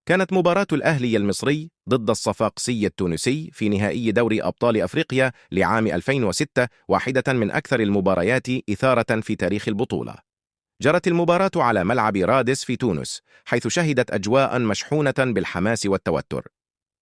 كانت مباراة الأهلي المصري ضد الصفاقسي التونسي في نهائي دوري أبطال أفريقيا لعام 2006 واحدة من أكثر المباريات إثارة في تاريخ البطولة. جرت المباراة على ملعب رادس في تونس، حيث شهدت أجواء مشحونة بالحماس والتوتر.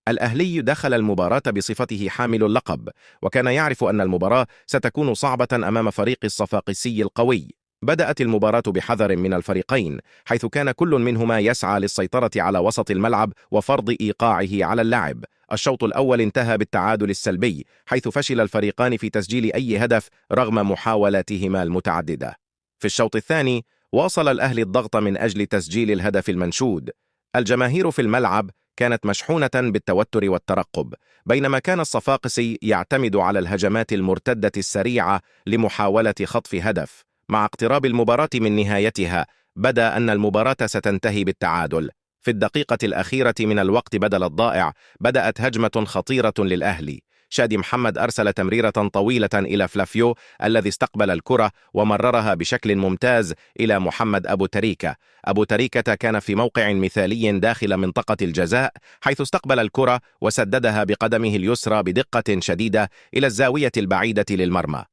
الأهلي دخل المباراة بصفته حامل اللقب، وكان يعرف أن المباراة ستكون صعبة أمام فريق الصفاقسي القوي. بدأت المباراة بحذر من الفريقين، حيث كان كل منهما يسعى للسيطرة على وسط الملعب وفرض إيقاعه على اللعب. الشوط الأول انتهى بالتعادل السلبي، حيث فشل الفريقان في تسجيل أي هدف رغم محاولاتهما المتعددة. في الشوط الثاني واصل الأهلي الضغط من أجل تسجيل الهدف المنشود. الجماهير في الملعب كانت مشحونة بالتوتر والترقب، بينما كان الصفاقسي يعتمد على الهجمات المرتدة السريعة لمحاولة خطف هدف. مع اقتراب المباراة من نهايتها، بدا أن المباراة ستنتهي بالتعادل. في الدقيقة الأخيرة من الوقت بدل الضائع، بدأت هجمة خطيرة للأهلي. شادي محمد أرسل تمريرة طويلة إلى فلافيو الذي استقبل الكرة ومررها بشكل ممتاز إلى محمد أبو تريكة. أبو تريكة كان في موقع مثالي داخل منطقة الجزاء، حيث استقبل الكرة وسددها بقدمه اليسرى بدقة شديدة إلى الزاوية البعيدة للمرمى.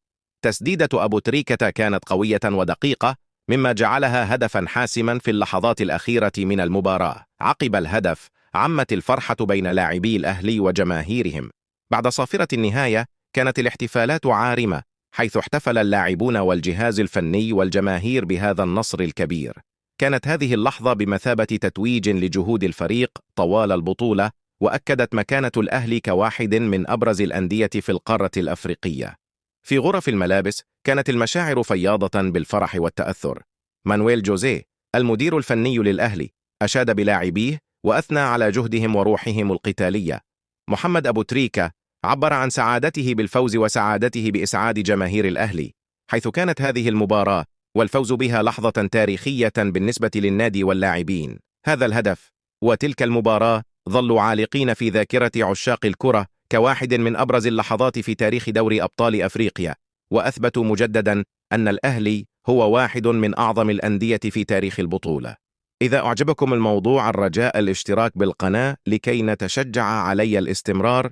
تسديدة أبو تريكة كانت قوية ودقيقة، مما جعلها هدفا حاسما في اللحظات الأخيرة من المباراة. عقب الهدف عمت الفرحة بين لاعبي الأهلي وجماهيرهم. بعد صافرة النهاية كانت الاحتفالات عارمة، حيث احتفل اللاعبون والجهاز الفني والجماهير بهذا النصر الكبير. كانت هذه اللحظة بمثابة تتويج لجهود الفريق طوال البطولة، وأكدت مكانة الأهلي كواحد من أبرز الأندية في القارة الأفريقية. في غرف الملابس كانت المشاعر فياضة بالفرح والتأثر. مانويل جوزيه المدير الفني للأهلي أشاد بلاعبيه وأثنى على جهدهم وروحهم القتالية. محمد أبو تريكة عبر عن سعادته بالفوز وسعادته بإسعاد جماهير الأهلي، حيث كانت هذه المباراة والفوز بها لحظة تاريخية بالنسبة للنادي واللاعبين. هذا الهدف وتلك المباراة ظلوا عالقين في ذاكرة عشاق الكرة كواحد من أبرز اللحظات في تاريخ دوري أبطال أفريقيا، وأثبتوا مجددا أن الأهلي هو واحد من أعظم الأندية في تاريخ البطولة. إذا أعجبكم الموضوع، الرجاء الاشتراك بالقناة لكي نتشجع علي الاستمرار